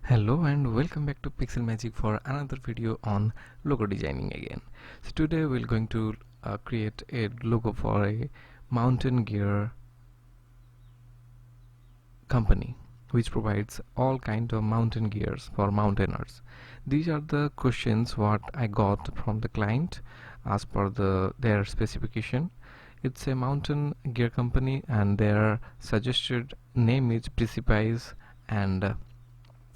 Hello and welcome back to PixelMaagic for another video on logo designing again. So today we're going to create a logo for a mountain gear company which provides all kind of mountain gears for mountaineers. These are the questions what I got from the client as per their specification. It's a mountain gear company and their suggested name is Precipice, and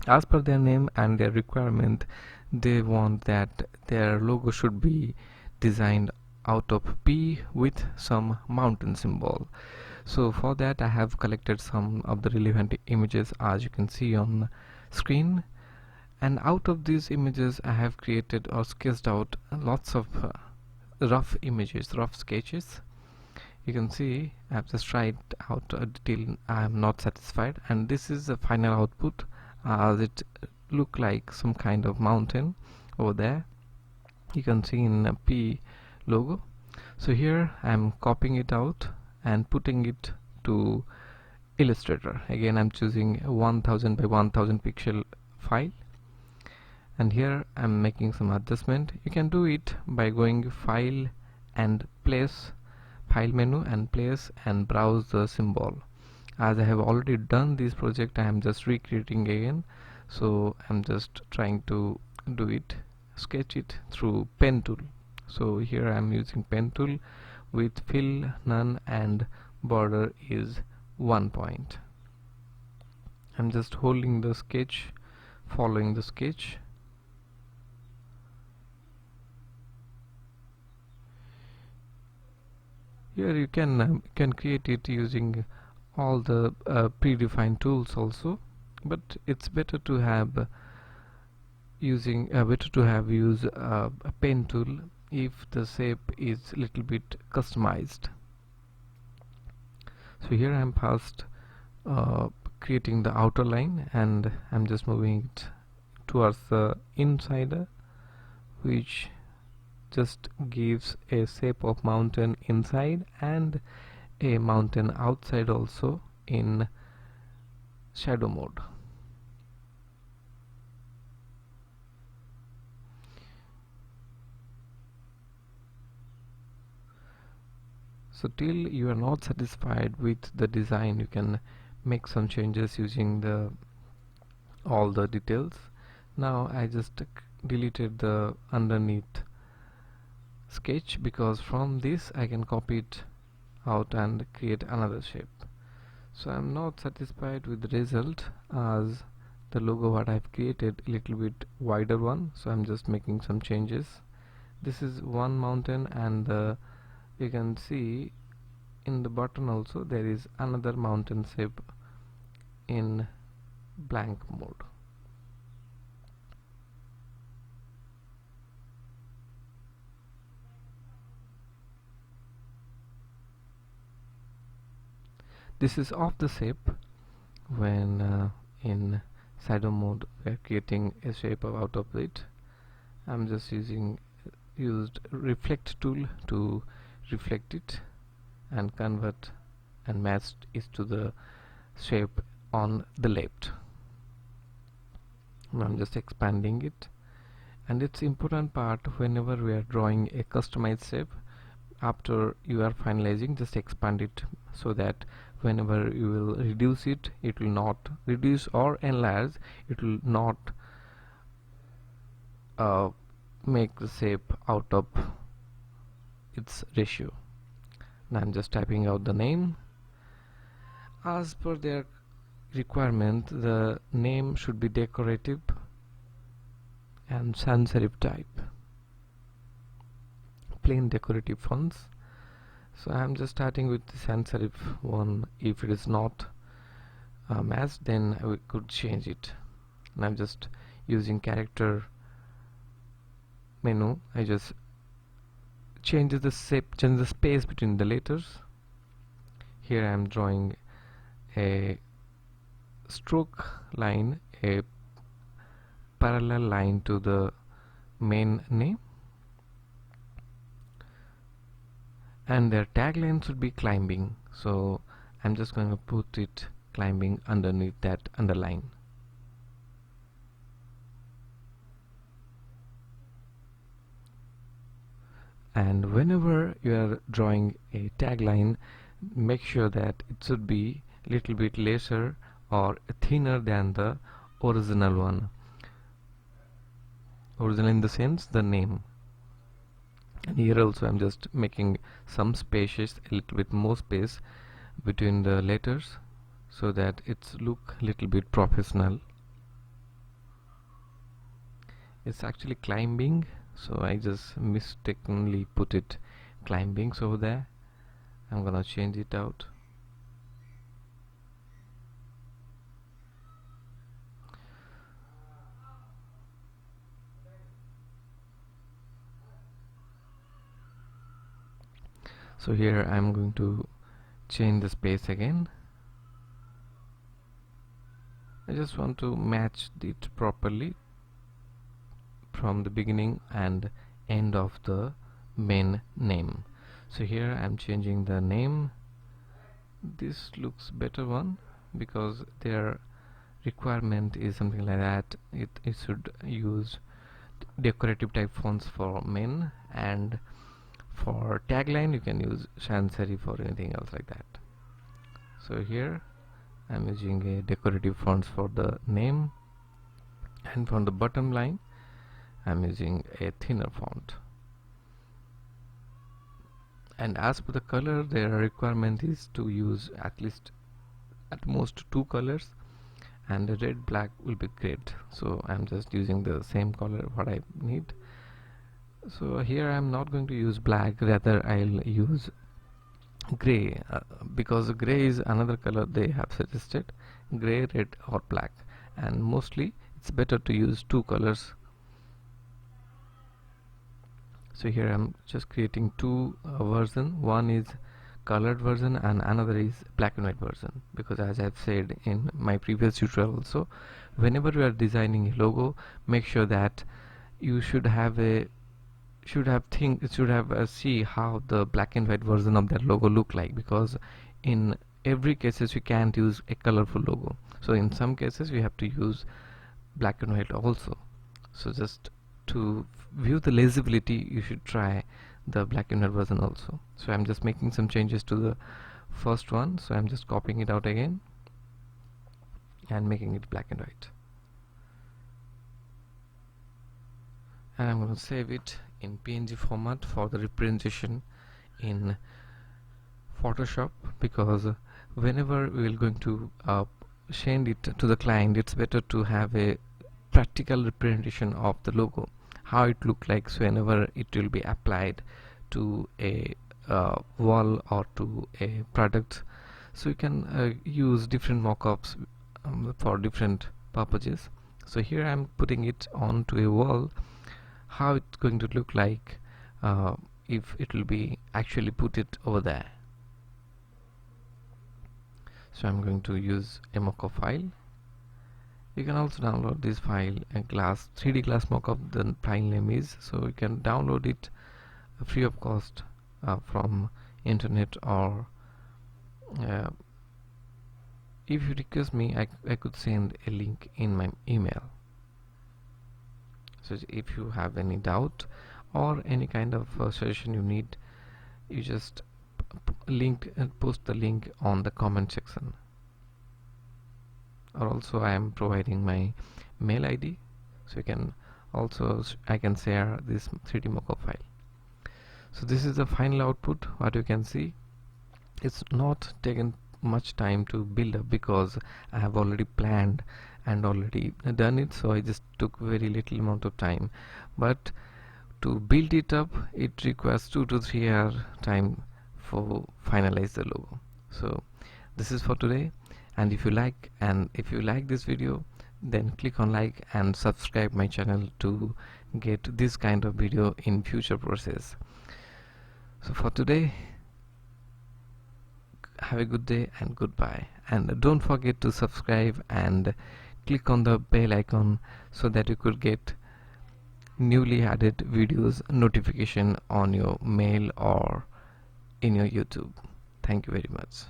as per their name and their requirement, they want that their logo should be designed out of P with some mountain symbol. So for that I have collected some of the relevant images as you can see on screen, and out of these images I have created or sketched out lots of rough images, rough sketches. You can see I have just tried out a detail. I am not satisfied, and this is the final output as it look like some kind of mountain over there. You can see in a P logo. So here I am copying it out and putting it to Illustrator. Again I'm choosing 1000 by 1000 pixel file, and here I'm making some adjustment. You can do it by going file and place, file menu and place and browse the symbol. As I have already done this project, I am just recreating again, so I'm just trying to do it, sketch it through pen tool. So here I am using pen tool with fill none and border is 1 point. I'm just holding the sketch, following the sketch. Here you can create it using all the predefined tools also, but it's better to have use a pen tool if the shape is little bit customized. So here I'm first creating the outer line, and I'm just moving it towards the insider, which just gives a shape of mountain inside and a mountain outside also in shadow mode. So till you are not satisfied with the design, you can make some changes using all the details. Now I just deleted the underneath sketch because from this I can copy it out and create another shape. So I'm not satisfied with the result as the logo what I've created a little bit wider one, so I'm just making some changes. This is one mountain, and you can see in the button also there is another mountain shape in blank mode. This is of the shape when in shadow mode we are creating a shape out of it. I'm just used reflect tool to reflect it and convert and match it to the shape on the left. Now I'm just expanding it, and it's important part whenever we are drawing a customized shape. After you are finalizing, just expand it so that whenever you will reduce it, it will not reduce or enlarge, it will not make the shape out of its ratio. Now I'm just typing out the name. As per their requirement, the name should be decorative and sans serif type, plain decorative fonts. So I'm just starting with the sans serif one. If it is not matched, then we could change it. And I'm just using character menu. I just change the shape, change the space between the letters. Here I'm drawing a stroke line, a parallel line to the main name, and their tagline should be climbing, so I'm just going to put it climbing underneath that underline. And whenever you are drawing a tagline, make sure that it should be little bit lesser or thinner than the original one. Original in the sense the name. And here also I'm just making some spaces, a little bit more space between the letters so that it's look little bit professional. It's actually climbing, so I just mistakenly put it climbing over there. I'm gonna change it out. So here I'm going to change the space again. I just want to match it properly from the beginning and end of the main name. So here I'm changing the name. This looks better one because their requirement is something like that. It should use decorative type fonts for men, and for tagline you can use sans serif or anything else like that. So here I'm using a decorative fonts for the name, and from the bottom line I'm using a thinner font. And as per the color, their requirement is to use at most 2 colors, and the red black will be great. So I'm just using the same color what I need. So here I'm not going to use black, rather I'll use gray, because gray is another color they have suggested, gray, red or black, and mostly it's better to use 2 colors. So here I'm just creating 2 versions. One is colored version and another is black and white version, because as I've said in my previous tutorial also, whenever you are designing a logo, make sure that you should have see how the black and white version of that logo look like, because in every cases you can't use a colorful logo. So in some cases we have to use black and white also. So just to view the legibility, you should try the black and white version also. So I'm just making some changes to the first one, so I'm just copying it out again and making it black and white, and I'm going to save it in PNG format for the representation in Photoshop, because whenever we are going to send it to the client, it's better to have a practical representation of the logo, how it look like, so whenever it will be applied to a wall or to a product. So you can use different mockups for different purposes. So here I'm putting it onto a wall, how it's going to look like if it will be actually put it over there. So I'm going to use a mockup file. You can also download this file, a 3D glass mockup, the file name is, so you can download it free of cost from internet, or if you request me, I could send a link in my email. So if you have any doubt or any kind of suggestion you need, you just post the link on the comment section. Or also I am providing my mail ID, so you can also I can share this 3D mockup file. So this is the final output. What you can see, it's not taken much time to build up because I have already planned and already done it, so I just took very little amount of time. But to build it up, it requires 2 to 3 hour time for finalize the logo. So this is for today, and if you like this video, then click on like and subscribe my channel to get this kind of video in future process. So for today, have a good day and goodbye, and don't forget to subscribe and click on the bell icon so that you could get newly added videos notification on your mail or in your YouTube. Thank you very much.